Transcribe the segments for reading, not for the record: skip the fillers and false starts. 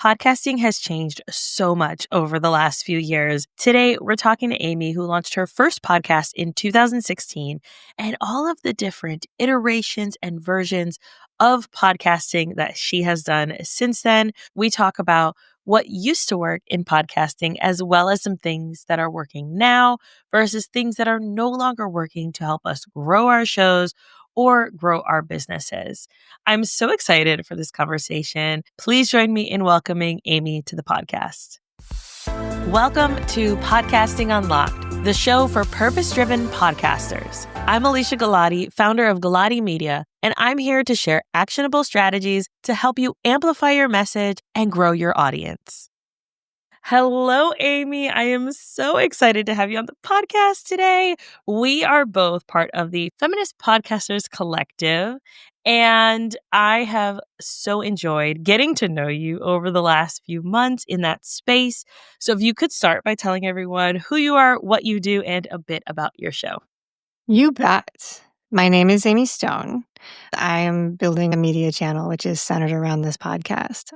Podcasting has changed so much over the last few years. Today, we're talking to Amy, who launched her first podcast in 2016, and all of the different iterations and versions of podcasting that she has done since then. We talk about what used to work in podcasting, as well as some things that are working now versus things that are no longer working to help us grow our shows or grow our businesses. I'm so excited for this conversation. Please join me in welcoming Amy to the podcast. Welcome to Podcasting Unlocked, the show for purpose-driven podcasters. I'm Alicia Galati, founder of Galati Media, and I'm here to share actionable strategies to help you amplify your message and grow your audience. Hello, Amy. I am so excited to have you on the podcast today. We are both part of the Feminist Podcasters Collective, and I have so enjoyed getting to know you over the last few months in that space. So if you could start by telling everyone who you are, what you do, and a bit about your show. You bet. My name is Amy Stone. I am building a media channel which is centered around this podcast.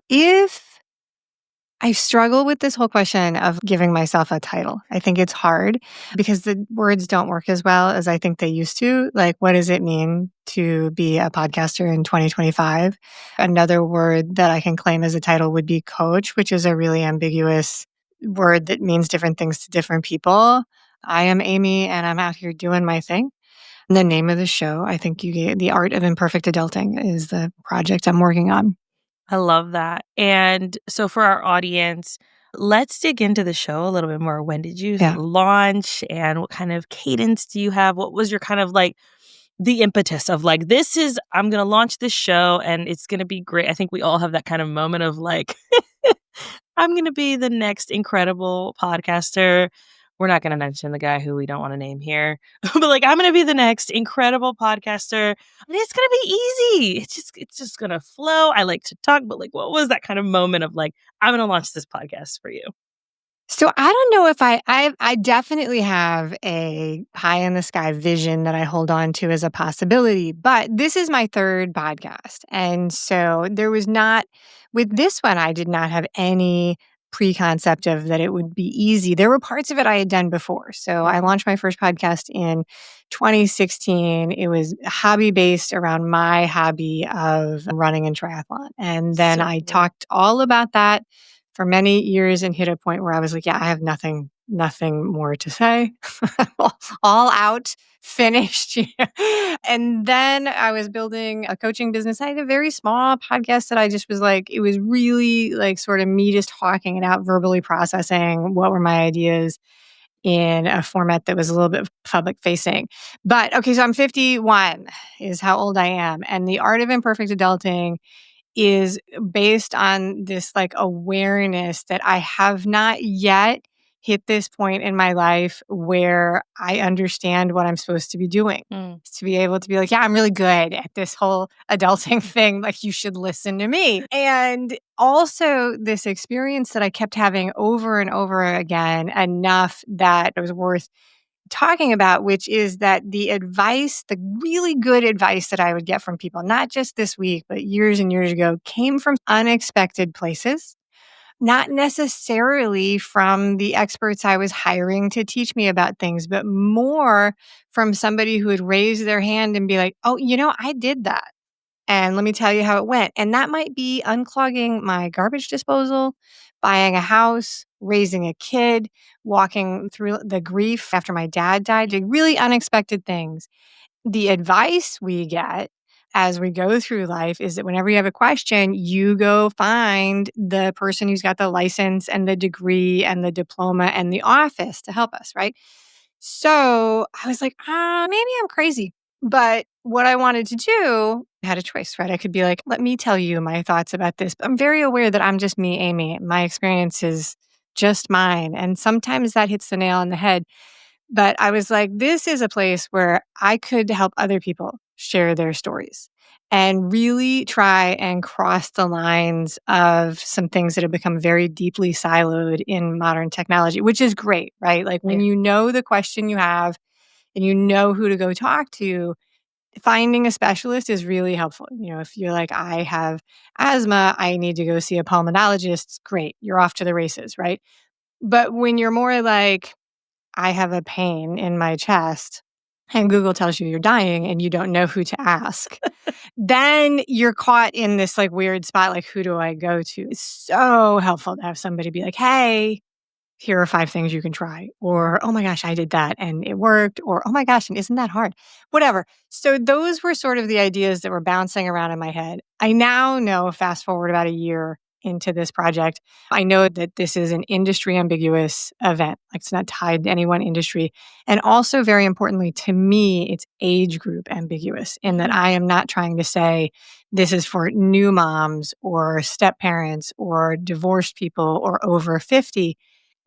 I struggle with this whole question of giving myself a title. I think it's hard because the words don't work as well as I think they used to. Like, what does it mean to be a podcaster in 2025? Another word that I can claim as a title would be coach, which is a really ambiguous word that means different things to different people. I am Amy and I'm out here doing my thing. And the name of the show, I think you gave, The Art of Imperfect Adulting, is the project I'm working on. I love that. And so for our audience, let's dig into the show a little bit more. When did you launch and what kind of cadence do you have? What was your kind of like the impetus of like, I'm going to launch this show and it's going to be great. I think we all have that kind of moment of like, I'm going to be the next incredible podcaster. We're not going to mention the guy who we don't want to name here, but like, I'm going to be the next incredible podcaster. And it's going to be easy. It's just going to flow. I like to talk, but like, what was that kind of moment of like, I'm going to launch this podcast for you? So I don't know if I definitely have a pie in the sky vision that I hold on to as a possibility, but this is my third podcast. And so with this one, I did not have any preconcept of that it would be easy. There were parts of it I had done before. So I launched my first podcast in 2016. It was hobby-based around my hobby of running and triathlon. And then I talked all about that for many years and hit a point where I was like, yeah, I have nothing more to say. All out, finished. And then I was building a coaching business. I had a very small podcast that I just was like, it was really like sort of me just talking it out, verbally processing what were my ideas in a format that was a little bit public facing. But okay, so I'm 51 is how old I am. And The Art of Imperfect Adulting is based on this like awareness that I have not yet hit this point in my life where I understand what I'm supposed to be doing. To be able to be like, yeah, I'm really good at this whole adulting thing. Like, you should listen to me. And also this experience that I kept having over and over again, enough that it was worth talking about, which is that the really good advice that I would get from people, not just this week, but years and years ago, came from unexpected places, not necessarily from the experts I was hiring to teach me about things, but more from somebody who would raise their hand and be like, oh, I did that. And let me tell you how it went. And that might be unclogging my garbage disposal, buying a house, raising a kid, walking through the grief after my dad died, doing really unexpected things. The advice we get as we go through life is that whenever you have a question, you go find the person who's got the license and the degree and the diploma and the office to help us, right? So I was like, maybe I'm crazy. But what I wanted to do, I had a choice, right? I could be like, let me tell you my thoughts about this. But I'm very aware that I'm just me, Amy. My experience is just mine. And sometimes that hits the nail on the head. But I was like, this is a place where I could help other people share their stories and really try and cross the lines of some things that have become very deeply siloed in modern technology, which is great, right? Like when you know the question you have and you know who to go talk to, finding a specialist is really helpful. If you're like, I have asthma, I need to go see a pulmonologist, great. You're off to the races, right? But when you're more like, I have a pain in my chest and Google tells you you're dying and you don't know who to ask, then you're caught in this like weird spot. Like, who do I go to? It's so helpful to have somebody be like, hey, here are 5 things you can try. Or, oh my gosh, I did that and it worked. Or, oh my gosh, and isn't that hard? Whatever. So those were sort of the ideas that were bouncing around in my head. I now know, fast forward about a year into this project, I know that this is an industry ambiguous event. Like, it's not tied to any one industry. And also, very importantly, to me, it's age group ambiguous in that I am not trying to say this is for new moms or step parents or divorced people or over 50.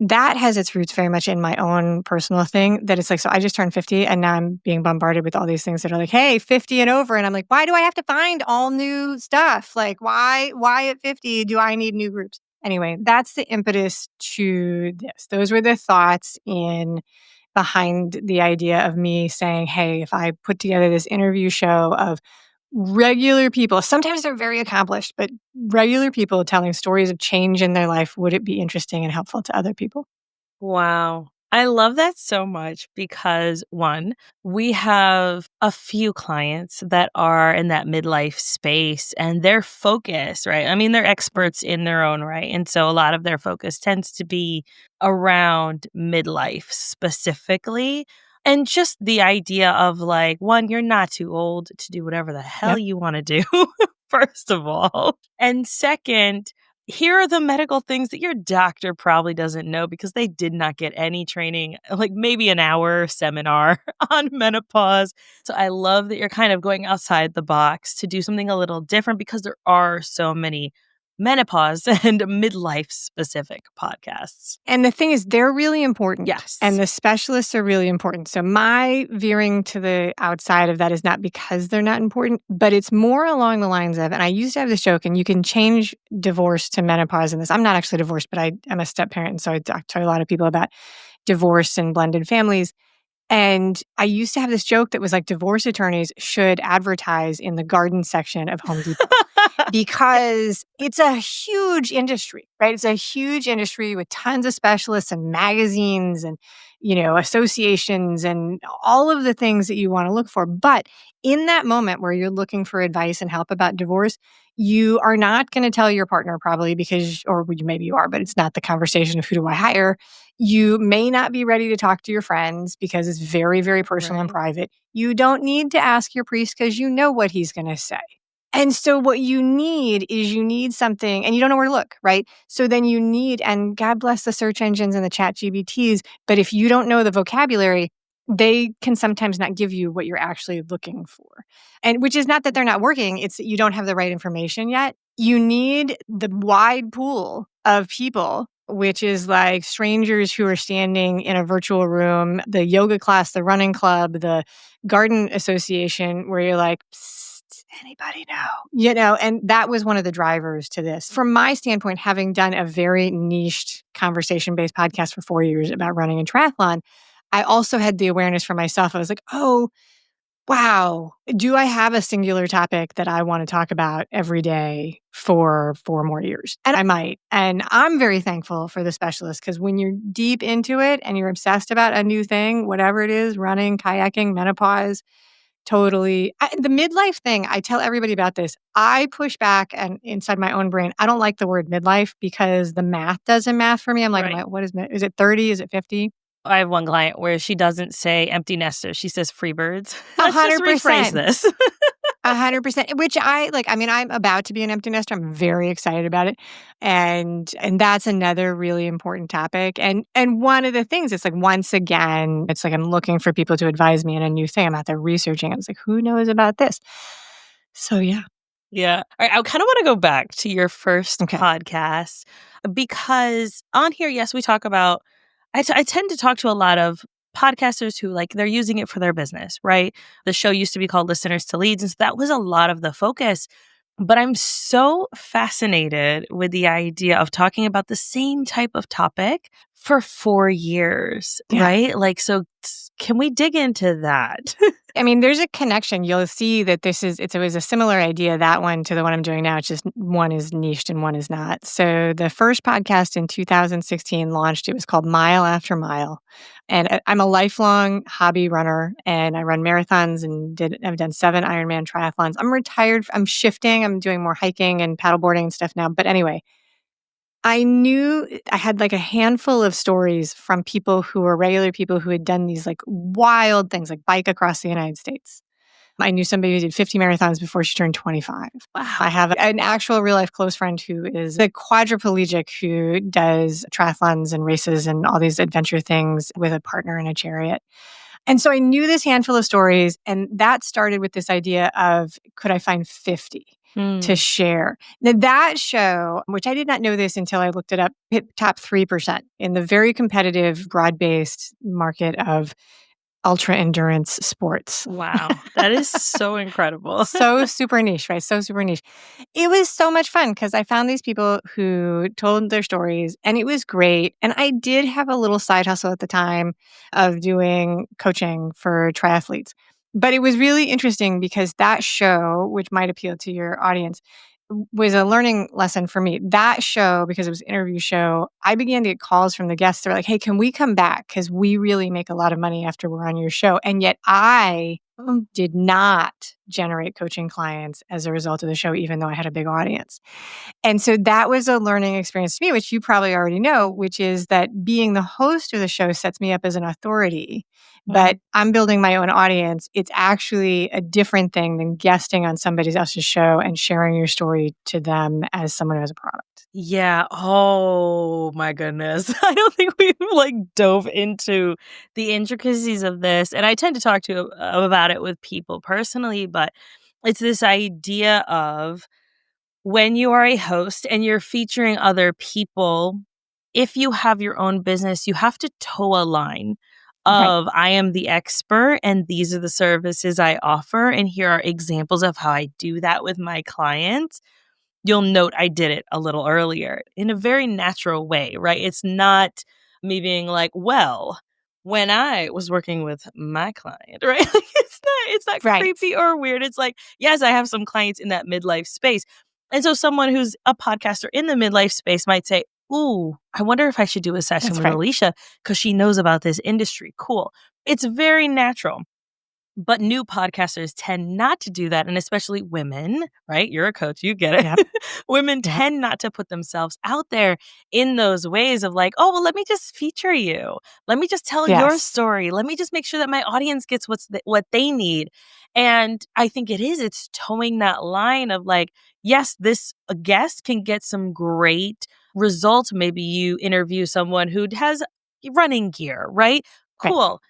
That has its roots very much in my own personal thing, that it's like, so I just turned 50 and now I'm being bombarded with all these things that are like, hey, 50 and over. And I'm like, why do I have to find all new stuff? Like, why at 50 do I need new groups? Anyway, that's the impetus to this. Those were the thoughts in behind the idea of me saying, hey, if I put together this interview show of regular people, sometimes they're very accomplished, but regular people telling stories of change in their life, would it be interesting and helpful to other people? Wow. I love that so much because one, we have a few clients that are in that midlife space and their focus, right? I mean, they're experts in their own right. And so a lot of their focus tends to be around midlife specifically. And just the idea of like, one, you're not too old to do whatever the hell Yep. you want to do, first of all. And second, here are the medical things that your doctor probably doesn't know because they did not get any training, like maybe an hour seminar on menopause. So I love that you're kind of going outside the box to do something a little different because there are so many menopause and midlife specific podcasts. And the thing is, they're really important and Yes. the specialists are really important. So my veering to the outside of that is not because they're not important, but it's more along the lines of, and I used to have this joke, and you can change divorce to menopause in this. I'm not actually divorced, but I am a step parent. And so I talk to a lot of people about divorce and blended families. And I used to have this joke that was like, divorce attorneys should advertise in the garden section of Home Depot because it's a huge industry, right? It's a huge industry with tons of specialists and magazines and, associations and all of the things that you want to look for. But in that moment where you're looking for advice and help about divorce, you are not going to tell your partner probably because, or maybe you are, but it's not the conversation of who do I hire. You may not be ready to talk to your friends because it's very, very personal and Right. private. You don't need to ask your priest because you know what he's going to say. And so what you need is you need something, and you don't know where to look, right? So then you need, and God bless the search engines and the chat GBTs, but if you don't know the vocabulary, they can sometimes not give you what you're actually looking for. And which is not that they're not working, it's that you don't have the right information yet. You need the wide pool of people, which is like strangers who are standing in a virtual room, the yoga class, the running club, the garden association, where you're like, anybody know? And that was one of the drivers to this. From my standpoint, having done a very niched conversation based podcast for 4 years about running and triathlon, I also had the awareness for myself. I was like, oh, wow, do I have a singular topic that I want to talk about every day for 4 more years? And I might. And I'm very thankful for the specialist because when you're deep into it and you're obsessed about a new thing, whatever it is, running, kayaking, menopause, totally. The midlife thing, I tell everybody about this. I push back and inside my own brain, I don't like the word midlife because the math doesn't math for me. I'm like, Right. what is it 30? Is it 50? I have one client where she doesn't say empty nesters. She says free birds. Let's just rephrase 100%. this. 100%, which I like. I mean, I'm about to be an empty nester. I'm very excited about it. And that's another really important topic. And one of the things, it's like, once again, it's like I'm looking for people to advise me in a new thing. I'm out there researching. I was like, who knows about this? So yeah. Yeah. All right, I kind of want to go back to your first Okay. podcast because on here, yes, we talk about, I tend to talk to a lot of podcasters who like they're using it for their business, right? The show used to be called Listeners to Leads. And so that was a lot of the focus. But I'm so fascinated with the idea of talking about the same type of topic for 4 years, Yeah. right? Like, so can we dig into that? I mean, there's a connection. You'll see that it was a similar idea, that one, to the one I'm doing now. It's just one is niched and one is not. So the first podcast in 2016 launched. It was called Mile After Mile. And I'm a lifelong hobby runner, and I run marathons and I've done 7 Ironman triathlons. I'm retired. I'm shifting. I'm doing more hiking and paddleboarding and stuff now. But anyway, I knew I had like a handful of stories from people who were regular people who had done these like wild things, like bike across the United States. I knew somebody who did 50 marathons before she turned 25. I Wow. have an actual real life close friend who is a quadriplegic who does triathlons and races and all these adventure things with a partner in a chariot. And so I knew this handful of stories, and that started with this idea of, could I find 50 to Hmm. share? Now, that show, which I did not know this until I looked it up, hit top 3% in the very competitive, broad-based market of ultra endurance sports. Wow. That is so incredible. So super niche, right? So super niche. It was so much fun because I found these people who told their stories, and it was great. And I did have a little side hustle at the time of doing coaching for triathletes. But it was really interesting because that show, which might appeal to your audience, was a learning lesson for me. That show, because it was an interview show, I began to get calls from the guests. They're like, hey, can we come back? Because we really make a lot of money after we're on your show. And yet I did not generate coaching clients as a result of the show, even though I had a big audience. And so that was a learning experience to me, which you probably already know, which is that being the host of the show sets me up as an authority, but Mhm. I'm building my own audience. It's actually a different thing than guesting on somebody else's show and sharing your story to them as someone who has a product. Yeah. Oh my goodness. I don't think we've like dove into the intricacies of this. And I tend to talk to about it with people personally, but it's this idea of when you are a host and you're featuring other people, if you have your own business, you have to toe a line Right, of I am the expert and these are the services I offer. And here are examples of how I do that with my clients. You'll note I did it a little earlier in a very natural way, right? It's not me being like, well, when I was working with my client, right? Like it's not right, creepy or weird. It's like, yes, I have some clients in that midlife space. And so someone who's a podcaster in the midlife space might say, ooh, I wonder if I should do a session that's with right. Alicia because she knows about this industry. Cool. It's very natural. But new podcasters tend not to do that, and especially women, right? You're a coach, you get it. Yep, Women yep, tend not to put themselves out there in those ways of like, "Oh, well, let me just feature you. Let me just tell your yes, story. Let me just make sure that my audience gets what they need." And I think it's towing that line of like, yes, this a guest can get some great results. Maybe you interview someone who has running gear, right? right. Cool,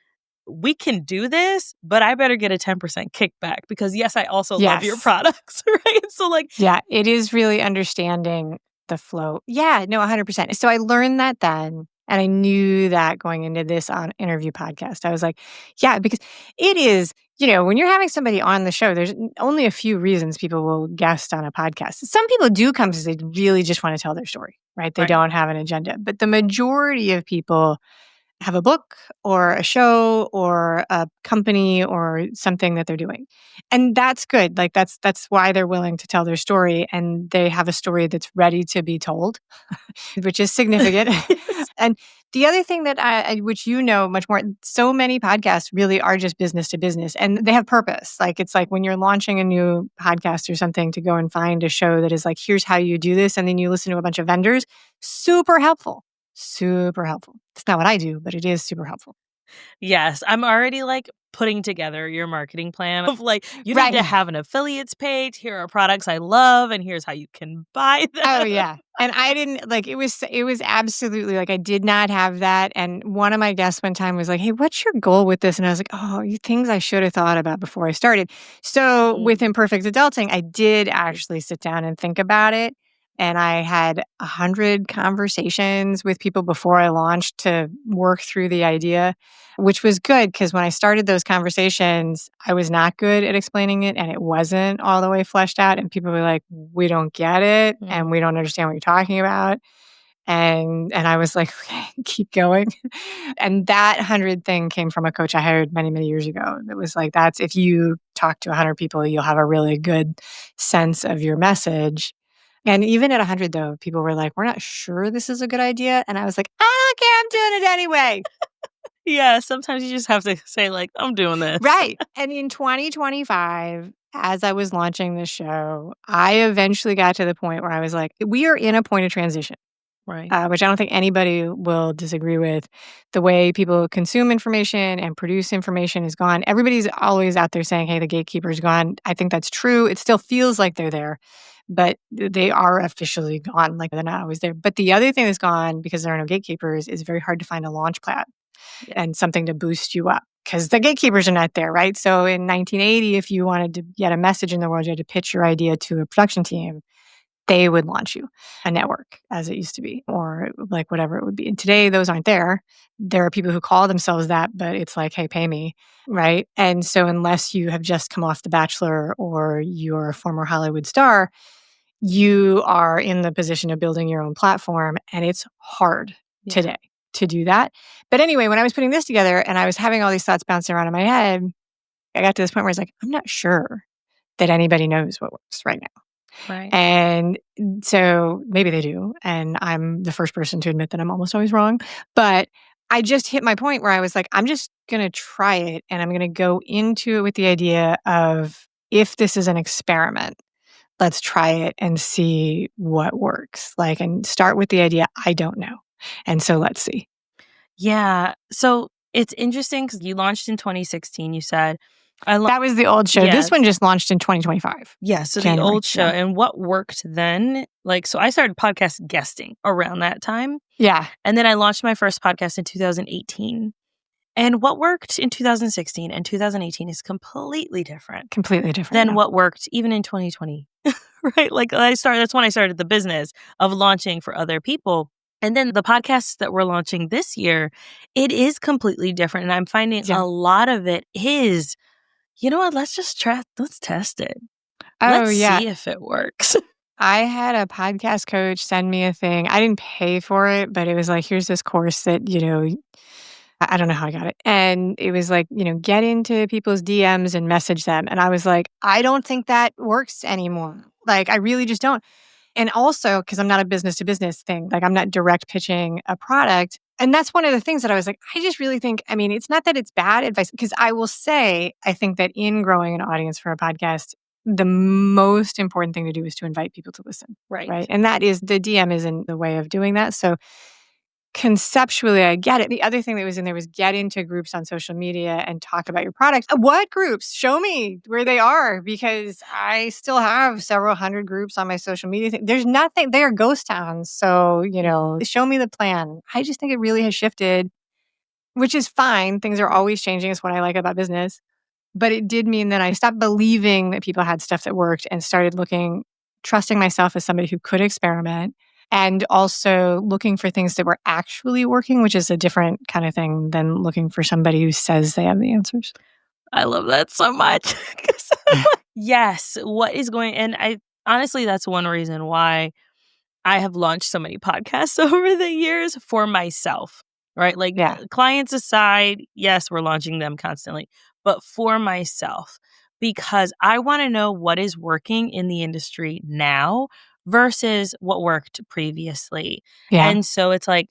we can do this, but I better get a 10% kickback because yes, I also love your Yes. products, right? So like, Yeah, it is really understanding the flow. Yeah, no, 100%. So I learned that then, and I knew that going into this on interview podcast. I was like, yeah, because it is, when you're having somebody on the show, there's only a few reasons people will guest on a podcast. Some people do come because they really just want to tell their story, right? They right. don't have an agenda. But the majority of people have a book or a show or a company or something that they're doing. And that's good. Like that's why they're willing to tell their story, and they have a story that's ready to be told, which is significant. Yes. And the other thing that which much more, so many podcasts really are just business to business, and they have purpose. Like it's like when you're launching a new podcast or something, to go and find a show that is like, here's how you do this, and then you listen to a bunch of vendors. Super helpful. Super helpful. It's not what I do, but it is super helpful. Yes, I'm already like putting together your marketing plan of like, you need to Right. have an affiliates page. Here are products I love, and here's how you can buy Oh, them. yeah. And I didn't like it was absolutely like I did not have that. And one of my guests one time was like, "Hey, what's your goal with this?" And I was like, "Oh, things I should have thought about before I started." So with Mm. Imperfect Adulting, I did actually sit down and think about it. And I had 100 conversations with people before I launched to work through the idea, which was good because when I started those conversations, I was not good at explaining it and it wasn't all the way fleshed out. And people were like, we don't get it and we Mm. don't understand what you're talking about. And I was like, okay, keep going. And that 100 thing came from a coach I hired many, many years ago. It was like, that's if you talk to 100 people, you'll have a really good sense of your message. And even at 100, though, people were like, we're not sure this is a good idea. And I was like, I don't care. I'm doing it anyway. Yeah, sometimes you just have to say, like, I'm doing this. Right. And in 2025, as I was launching this show, I eventually got to the point where I was like, we are in a point of transition. Right. Which I don't think anybody will disagree with. The way people consume information and produce information is gone. Everybody's always out there saying, hey, the gatekeeper's gone. I think that's true. It still feels like they're there, but they are officially gone. Like they're not always there. But the other thing that's gone because there are no gatekeepers is very hard to find a launch pad and something to boost you up because the gatekeepers are not there, right? So in 1980, if you wanted to get a message in the world, you had to pitch your idea to a production team. They would launch you a network as it used to be, or like whatever it would be. And today, those aren't there. There are people who call themselves that, but it's like, hey, pay me, right? And so unless you have just come off The Bachelor or you're a former Hollywood star, you are in the position of building your own platform. And it's hard today to do that. But anyway, when I was putting this together and I was having all these thoughts bouncing around in my head, I got to this point where I was like, I'm not sure that anybody knows what works right now. Right. And so maybe they do. And I'm the first person to admit that I'm almost always wrong. But I just hit my point where I was like, I'm just going to try it. And I'm going to go into it with the idea of if this is an experiment, let's try it and see what works. Like, and start with the idea, I don't know. And so let's see. Yeah. So it's interesting because you launched in 2016, you said. That was the old show. Yeah. This one just launched in 2025. Yeah, so January. the old show. Yeah. And what worked then, like, so I started podcast guesting around that time. Yeah. And then I launched my first podcast in 2018. And what worked in 2016 and 2018 is completely different. Completely different. Than yeah. what worked even in 2020. Right? Like that's when I started the business of launching for other people. And then the podcasts that we're launching this year, it is completely different. And I'm finding a lot of it is, you know what, let's test it. Let's see if it works. I had a podcast coach send me a thing. I didn't pay for it, but it was like, here's this course that, I don't know how I got it. And it was like, get into people's DMs and message them. And I was like, I don't think that works anymore. Like, I really just don't. And also, because I'm not a business to business thing, like I'm not direct pitching a product. And that's one of the things that I was like, I just really think, it's not that it's bad advice, because I will say, I think that in growing an audience for a podcast, the most important thing to do is to invite people to listen. Right. And that is, the DM isn't the way of doing that. So conceptually, I get it. The other thing that was in there was get into groups on social media and talk about your product. What groups? Show me where they are, because I still have several hundred groups on my social media. There's nothing, they are ghost towns. So, show me the plan. I just think it really has shifted, which is fine. Things are always changing. It's what I like about business. But it did mean that I stopped believing that people had stuff that worked and started trusting myself as somebody who could experiment, and also looking for things that were actually working, which is a different kind of thing than looking for somebody who says they have the answers. I love that so much. Yes, and honestly, that's one reason why I have launched so many podcasts over the years for myself, right? Like clients aside, yes, we're launching them constantly, but for myself, because I want to know what is working in the industry now versus what worked previously. Yeah. And so it's like,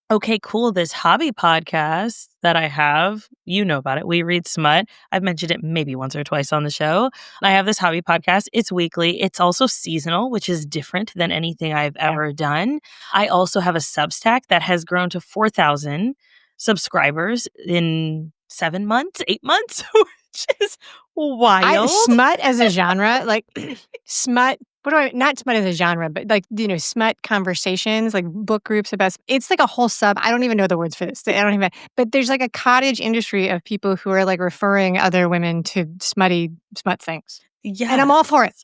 okay, cool. This hobby podcast that I have, you know about it. We read smut. I've mentioned it maybe once or twice on the show. I have this hobby podcast. It's weekly. It's also seasonal, which is different than anything I've ever done. I also have a Substack that has grown to 4,000 subscribers in 8 months, which is wild. Smut as a genre, like smut. Not smut as a genre, but like, smut conversations, like book groups about, it's like a whole sub. I don't even know the words for this. But there's like a cottage industry of people who are like referring other women to smut things. Yeah. And I'm all for it.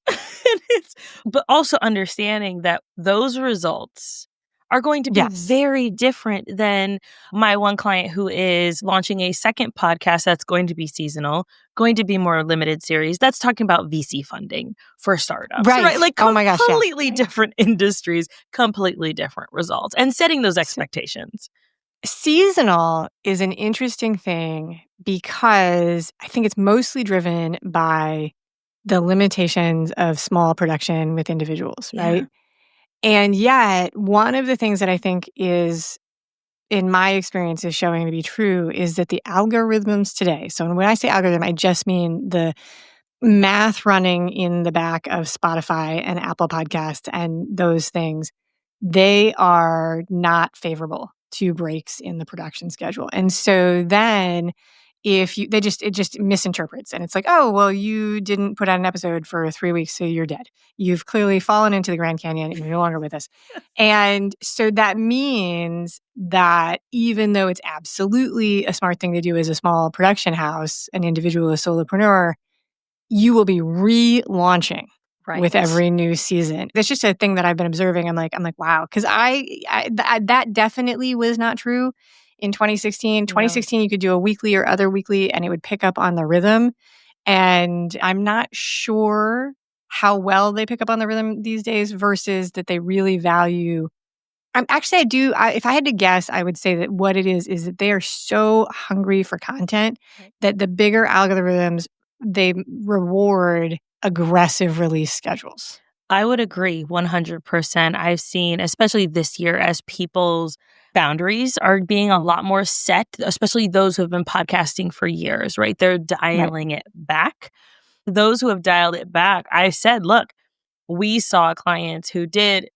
But also understanding that those results are going to be Yes. very different than my one client who is launching a second podcast that's going to be seasonal, going to be more limited series. That's talking about VC funding for startups, right? Right. Like Oh my gosh, yeah. completely different industries, completely different results, and setting those So expectations. seasonal is an interesting thing because I think it's mostly driven by the limitations of small production with individuals, Yeah. right? And yet, one of the things that I think is, in my experience, is showing to be true is that the algorithms today, so when I say algorithm, I just mean the math running in the back of Spotify and Apple Podcasts and those things, they are not favorable to breaks in the production schedule. And so then if you it just misinterprets and it's like, "Oh, well, you didn't put out an episode for 3 weeks, so you're dead. You've clearly fallen into the Grand Canyon and you're no longer with us." And so that means that even though it's absolutely a smart thing to do as a small production house, an individual, a solopreneur, you will be relaunching with Right. every new season. That's just a thing that I've been observing. I'm like, wow, because that definitely was not true in 2016. No. 2016, you could do a weekly or other weekly, and it would pick up on the rhythm. And I'm not sure how well they pick up on the rhythm these days versus that they really value. Actually, I do. If I had to guess, I would say that what it is that they are so hungry for content Right. that the bigger algorithms, they reward aggressive release schedules. I would agree 100%. I've seen, especially this year, as people's boundaries are being a lot more set, especially those who have been podcasting for years, right? They're Right. dialing it back. Those who have dialed it back, I said, look, we saw clients who did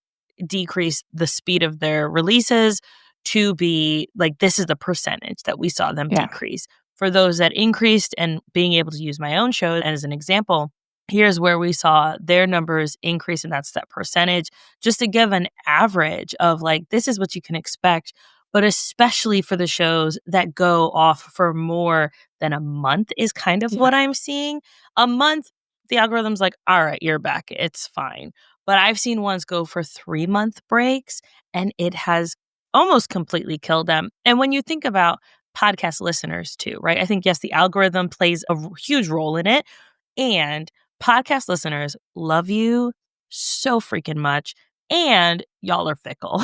decrease the speed of their releases to be like, this is the percentage that we saw them Yeah. decrease. For those that increased, and being able to use my own show as an example, here's where we saw their numbers increase, and that's that percentage, just to give an average of like, this is what you can expect. But especially for the shows that go off for more than a month, is kind of Yeah. what I'm seeing. A month, the algorithm's like, all right, you're back. It's fine. But I've seen ones go for 3-month breaks, and it has almost completely killed them. And when you think about podcast listeners too, right? I think, yes, the algorithm plays a huge role in it. And podcast listeners love you so freaking much. And y'all are fickle.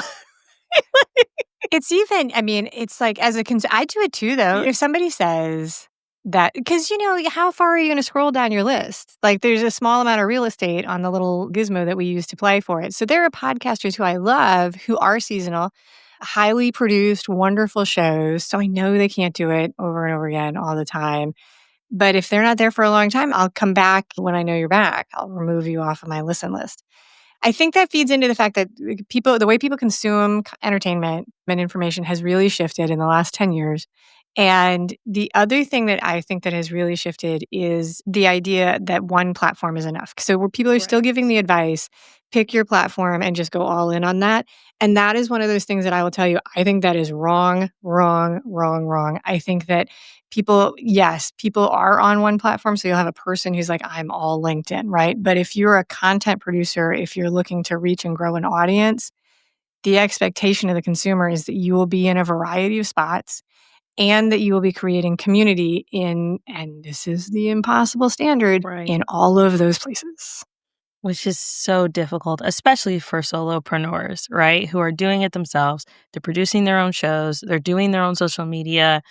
It's even, I mean, it's like as a I do it too, though. Yeah. If somebody says that, because, how far are you going to scroll down your list? Like there's a small amount of real estate on the little gizmo that we use to play for it. So there are podcasters who I love who are seasonal, highly produced, wonderful shows. So I know they can't do it over and over again all the time. But if they're not there for a long time, I'll come back when I know you're back. I'll remove you off of my listen list. I think that feeds into the fact that the way people consume entertainment and information has really shifted in the last 10 years. And the other thing that I think that has really shifted is the idea that one platform is enough. So where people are still Right. giving the advice, pick your platform and just go all in on that. And that is one of those things that I will tell you, I think that is wrong, wrong, wrong, wrong. I think that yes, people are on one platform. So you'll have a person who's like, I'm all LinkedIn, right? But if you're a content producer, if you're looking to reach and grow an audience, the expectation of the consumer is that you will be in a variety of spots and that you will be creating community and this is the impossible standard, Right. in all of those places. Which is so difficult, especially for solopreneurs, right? Who are doing it themselves. They're producing their own shows, they're doing their own social media.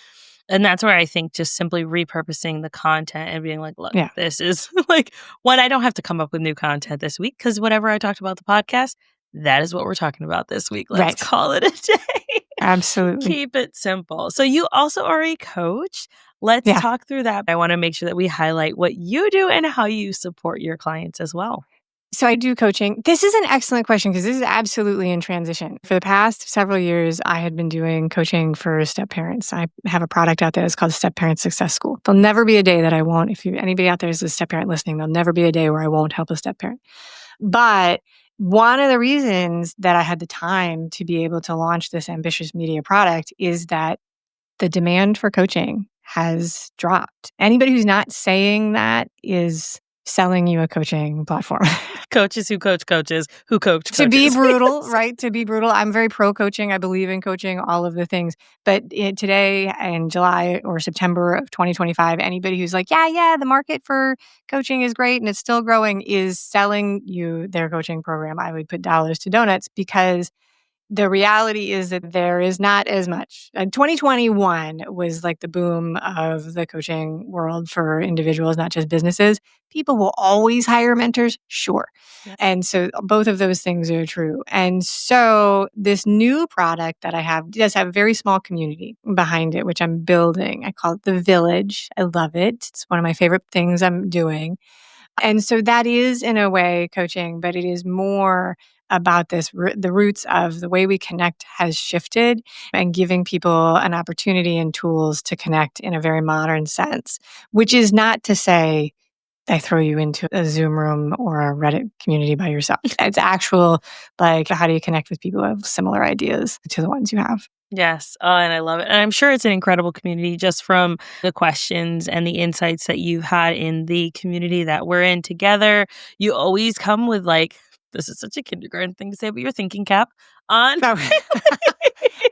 And that's where I think just simply repurposing the content and being like, look, Yeah, this is like, one, I don't have to come up with new content this week because whatever I talked about the podcast, that is what we're talking about this week. Let's right. call it a day. Absolutely. Keep it simple. So, you also are a coach. Let's Yeah. talk through that. I want to make sure that we highlight what you do and how you support your clients as well. So I do coaching. This is an excellent question because this is absolutely in transition. For the past several years, I had been doing coaching for step parents. I have a product out there that's called Step Parent Success School. There'll never be a day that I won't. If anybody out there is a step parent listening, there'll never be a day where I won't help a step parent. But one of the reasons that I had the time to be able to launch this ambitious media product is that the demand for coaching has dropped. Anybody who's not saying that is selling you a coaching platform. Coaches who coach coaches who coach To be coaches. brutal, right? To be brutal. I'm very pro coaching. I believe in coaching, all of the things. But today in July or September of 2025, anybody who's like, yeah, the market for coaching is great and it's still growing is selling you their coaching program. I would put dollars to donuts because the reality is that there is not as much. And 2021 was like the boom of the coaching world for individuals, not just businesses. People will always hire mentors, sure. Yeah. And so both of those things are true. And so this new product that I have does have a very small community behind it, which I'm building. I call it the Village. I love it. It's one of my favorite things I'm doing. And so that is, in a way, coaching, but it is more about the roots of the way we connect has shifted and giving people an opportunity and tools to connect in a very modern sense, which is not to say I throw you into a Zoom room or a Reddit community by yourself. It's actual, like, how do you connect with people who have similar ideas to the ones you have? Yes. Oh, and I love it. And I'm sure it's an incredible community just from the questions and the insights that you've had in the community that we're in together. You always come with like, this is such a kindergarten thing to say, but your thinking cap on. Oh,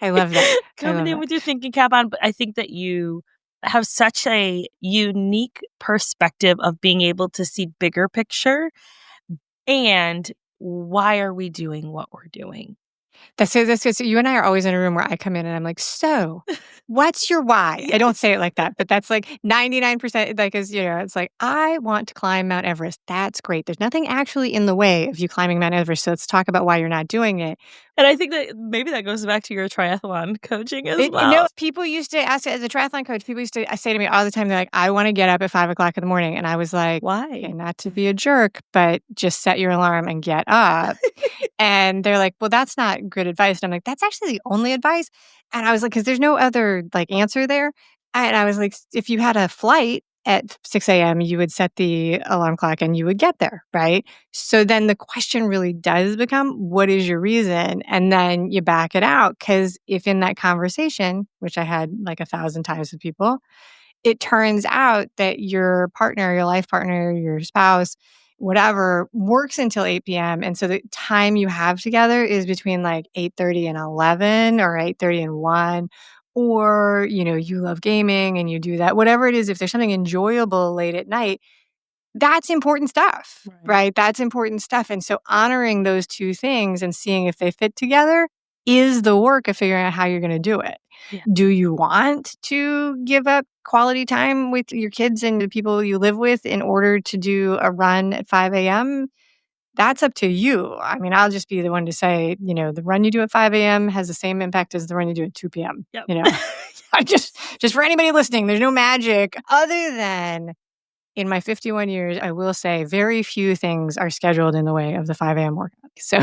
I love that. I Coming love in that. with your thinking cap on. But I think that you have such a unique perspective of being able to see bigger picture and why are we doing what we're doing? That's good. So you and I are always in a room where I come in and I'm like, so what's your why? I don't say it like that, but that's like 99%, like, it's like, I want to climb Mount Everest. That's great. There's nothing actually in the way of you climbing Mount Everest. So let's talk about why you're not doing it. And I think that maybe that goes back to your triathlon coaching as No, well. people used to ask as a triathlon coach, people used to say to me all the time, they're like, I want to get up at 5 o'clock in the morning. And I was like, Why? okay, not to be a jerk, but just set your alarm and get up. And they're like, well, that's not good advice. And I'm like, that's actually the only advice. And I was like, because there's no other like answer there. And I was like, if you had a flight at 6 a.m., you would set the alarm clock and you would get there, right? So then the question really does become, what is your reason? And then you back it out. Because if in that conversation, which I had like 1,000 times with people, it turns out that your partner, your life partner, your spouse, whatever, works until 8 p.m. And so the time you have together is between like 8:30 and 11 or 8:30 and 1. Or, you love gaming and you do that. Whatever it is, if there's something enjoyable late at night, that's important stuff, Right. right? That's important stuff. And so honoring those two things and seeing if they fit together is the work of figuring out how you're going to do it. Yeah. Do you want to give up quality time with your kids and the people you live with in order to do a run at 5 a.m.? That's up to you. I mean, I'll just be the one to say, the run you do at 5 a.m. has the same impact as the run you do at 2 p.m. Yep. I just for anybody listening, there's no magic other than in my 51 years, I will say very few things are scheduled in the way of the 5 a.m. workout. So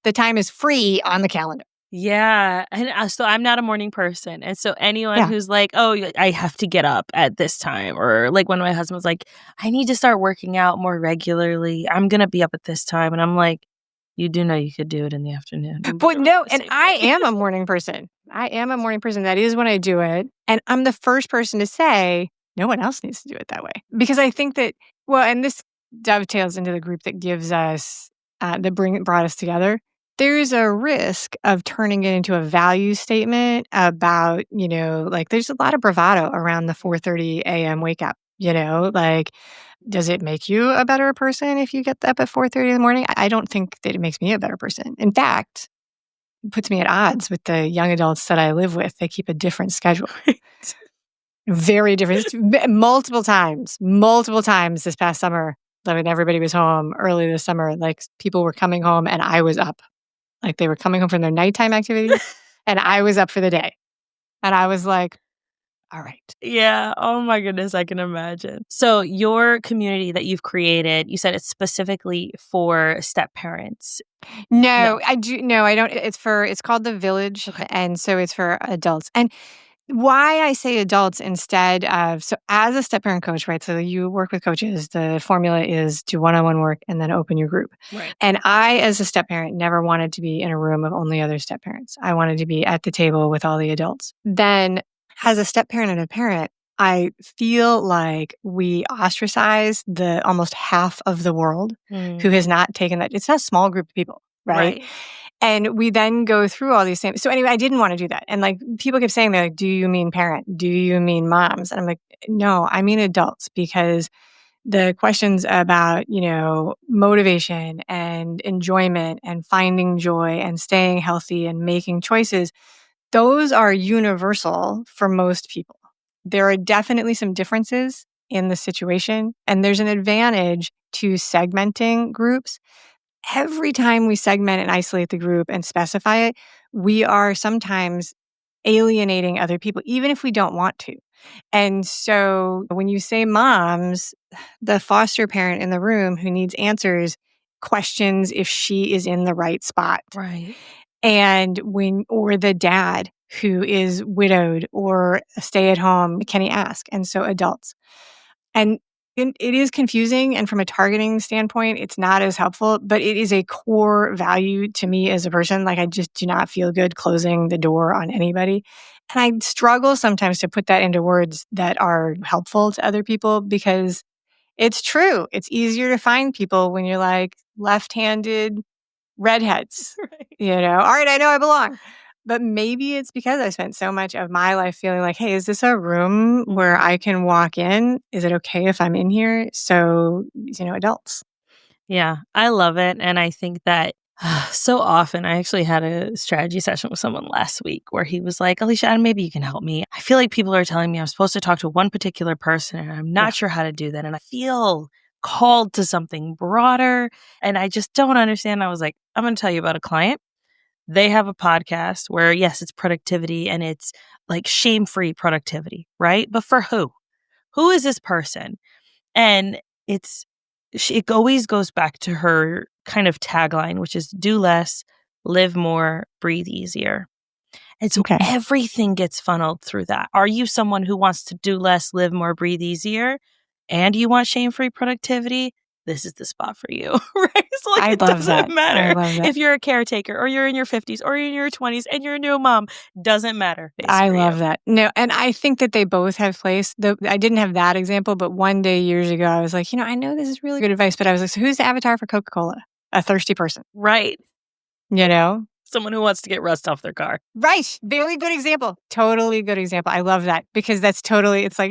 the time is free on the calendar. Yeah. And so I'm not a morning person. And so anyone Yeah. who's like, oh, I have to get up at this time, or like when my husband was like, I need to start working out more regularly, I'm going to be up at this time. And I'm like, you do know you could do it in the afternoon. But Literally no, the and same I thing. am a morning person. I am a morning person. That is when I do it. And I'm the first person to say, no one else needs to do it that way. Because I think that, well, and this dovetails into the group that gives us, brought us together. There's a risk of turning it into a value statement about, like there's a lot of bravado around the 4:30 a.m. wake up, like, does it make you a better person if you get up at 4:30 in the morning? I don't think that it makes me a better person. In fact, it puts me at odds with the young adults that I live with. They keep a different schedule. Very different. Multiple times this past summer, when everybody was home early this summer, like people were coming home and I was up. Like they were coming home from their nighttime activities and I was up for the day. And I was like, all right. Yeah. Oh my goodness. I can imagine. So, your community that you've created, you said it's specifically for step parents. No. No, I do. No, I don't. It's called The Village. Okay. And so it's for adults. And why I say adults instead of, so as a step parent coach, right? So you work with coaches, the formula is do one-on-one work and then open your group. Right. And I, as a step parent, never wanted to be in a room of only other step parents. I wanted to be at the table with all the adults. Then as a step parent and a parent, I feel like we ostracize the almost half of the world who has not taken that. It's not a small group of people, right? Right. And we then go through all these things. So anyway, I didn't want to do that. And like people kept saying, they're like, do you mean parent? Do you mean moms? And I'm like, no, I mean adults, because the questions about, motivation and enjoyment and finding joy and staying healthy and making choices, those are universal for most people. There are definitely some differences in the situation, and there's an advantage to segmenting groups. Every time we segment and isolate the group and specify it, we are sometimes alienating other people, even if we don't want to. And so when you say moms, the foster parent in the room who needs answers questions if she is in the right spot. Right. Or the dad who is widowed or stay at home, can he ask? And so adults. And it is confusing. And from a targeting standpoint, it's not as helpful, but it is a core value to me as a person. Like, I just do not feel good closing the door on anybody. And I struggle sometimes to put that into words that are helpful to other people, because it's true. It's easier to find people when you're like left-handed redheads, Right. all right, I know I belong. But maybe it's because I spent so much of my life feeling like, hey, is this a room where I can walk in? Is it okay if I'm in here? So, adults. Yeah, I love it. And I think that so often, I actually had a strategy session with someone last week where he was like, Alicia, maybe you can help me. I feel like people are telling me I'm supposed to talk to one particular person and I'm Yeah. not sure how to do that. And I feel called to something broader and I just don't understand. I was like, I'm going to tell you about a client. They have a podcast where, yes, it's productivity and it's like shame-free productivity, right? But for who? Who is this person? And it always goes back to her kind of tagline, which is do less, live more, breathe easier. And so Okay. everything gets funneled through that. Are you someone who wants to do less, live more, breathe easier, and you want shame-free productivity? This is the spot for you, right? So like I it love doesn't that. I matter love that. if you're a caretaker or you're in your 50s or you're in your 20s and you're a new mom. Doesn't matter. Face I for you. love that. No, and I think that they both have place. I didn't have that example, but one day years ago, I was like, I know this is really good advice, but I was like, so who's the avatar for Coca-Cola? A thirsty person, Right. you know? Someone who wants to get rust off their car. Right. Very good example. Totally good example. I love that, because that's totally, it's like,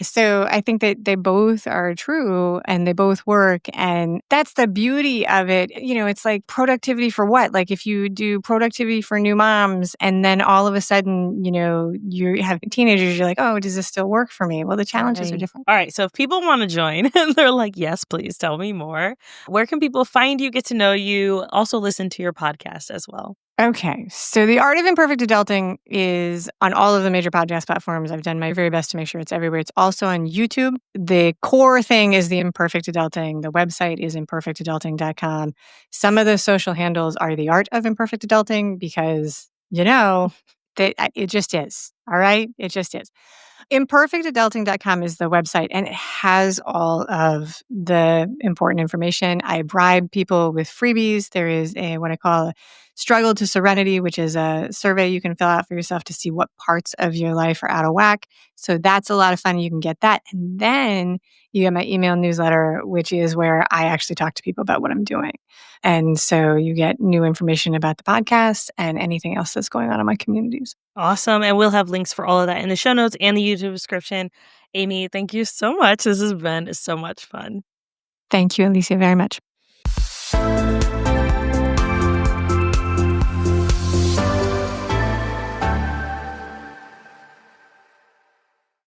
so I think that they both are true and they both work. And that's the beauty of it. It's like productivity for what? Like if you do productivity for new moms and then all of a sudden, you have teenagers, you're like, oh, does this still work for me? Well, the challenges are Right. different. All right. So if people want to join and they're like, yes, please tell me more, where can people find you, get to know you, also listen to your podcast as well? Okay. So the Art of Imperfect Adulting is on all of the major podcast platforms. I've done my very best to make sure it's everywhere. It's also on YouTube. The core thing is the Imperfect Adulting. The website is imperfectadulting.com. Some of the social handles are the Art of Imperfect Adulting because, it just is. All right? It just is. Imperfectadulting.com is the website, and it has all of the important information. I bribe people with freebies. There is what I call a Struggle to Serenity, which is a survey you can fill out for yourself to see what parts of your life are out of whack. So that's a lot of fun. You can get that. And then you get my email newsletter, which is where I actually talk to people about what I'm doing. And so you get new information about the podcast and anything else that's going on in my communities. Awesome. And we'll have links for all of that in the show notes and the YouTube description. Amy, thank you so much. This has been so much fun. Thank you, Alicia, very much.